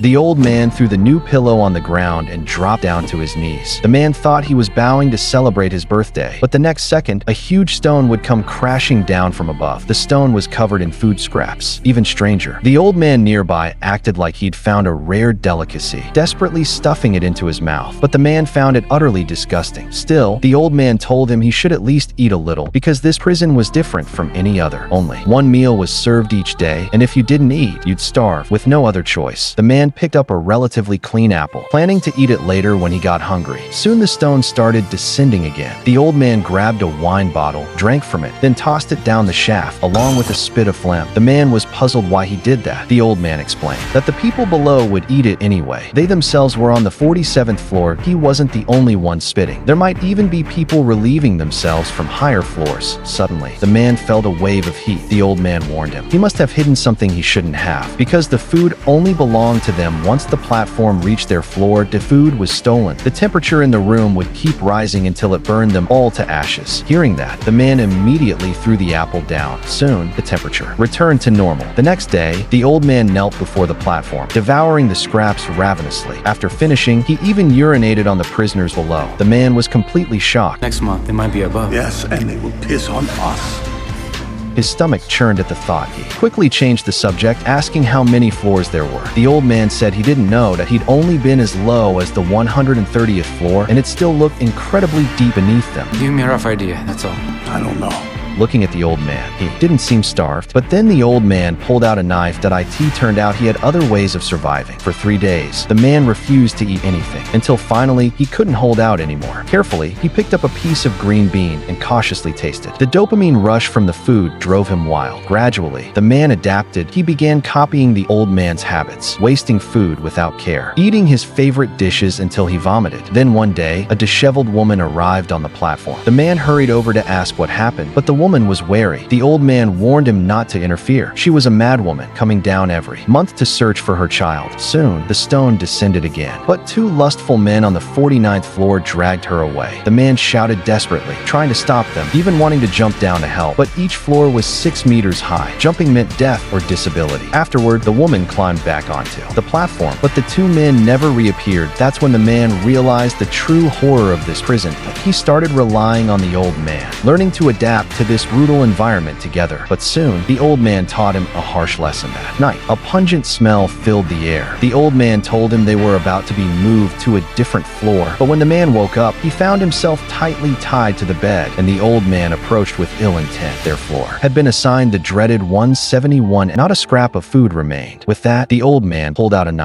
The old man threw the new pillow on the ground and dropped down to his knees. The man thought he was bowing to celebrate his birthday, but the next second, a huge stone would come crashing down from above. The stone was covered in food scraps. Even stranger, the old man nearby acted like he'd found a rare delicacy, desperately stuffing it into his mouth. But the man found it utterly disgusting. Still, the old man told him he should at least eat a little, because this prison was different from any other. Only one meal was served each day, and if you didn't eat, you'd starve. With no other choice, the man picked up a relatively clean apple, planning to eat it later when he got hungry. Soon the stone started descending again. The old man grabbed a wine bottle, drank from it, then tossed it down the shaft, along with a spit of phlegm. The man was puzzled why he did that. The old man explained that the people below would eat it anyway. They themselves were on the 47th floor. He wasn't the only one spitting. There might even be people relieving themselves from higher floors. Suddenly, the man felt a wave of heat. The old man warned him. He must have hidden something he shouldn't have, because the food only belonged to them. Once the platform reached their floor, the food was stolen. The temperature in the room would keep rising until it burned them all to ashes. Hearing that, the man immediately threw the apple down. Soon, the temperature returned to normal. The next day, the old man knelt before the platform, devouring the scraps ravenously. After finishing, he even urinated on the prisoners below. The man was completely shocked. Next month, they might be above. Yes, and they will piss on us. His stomach churned at the thought. He quickly changed the subject, asking how many floors there were. The old man said he didn't know, that he'd only been as low as the 130th floor, and it still looked incredibly deep beneath them. Give me a rough idea, that's all. I don't know. Looking at the old man, he didn't seem starved, but then the old man pulled out a knife. That it turned out he had other ways of surviving. For 3 days, the man refused to eat anything, until finally he couldn't hold out anymore. Carefully, he picked up a piece of green bean and cautiously tasted. The dopamine rush from the food drove him wild. Gradually, the man adapted. He began copying the old man's habits, wasting food without care, eating his favorite dishes until he vomited. Then one day, a disheveled woman arrived on the platform. The man hurried over to ask what happened, but the woman was wary. The old man warned him not to interfere. She was a madwoman, coming down every month to search for her child. Soon, the stone descended again, but 2 lustful men on the 49th floor dragged her away. The man shouted desperately, trying to stop them, even wanting to jump down to help, but each floor was 6 meters high. Jumping meant death or disability. Afterward, the woman climbed back onto the platform, but the 2 men never reappeared. That's when the man realized the true horror of this prison. He started relying on the old man, learning to adapt to this brutal environment together. But soon, the old man taught him a harsh lesson. That night, a pungent smell filled the air. The old man told him they were about to be moved to a different floor. But when the man woke up, he found himself tightly tied to the bed, and the old man approached with ill intent. Their floor had been assigned the dreaded 171, and not a scrap of food remained. With that, the old man pulled out a knife.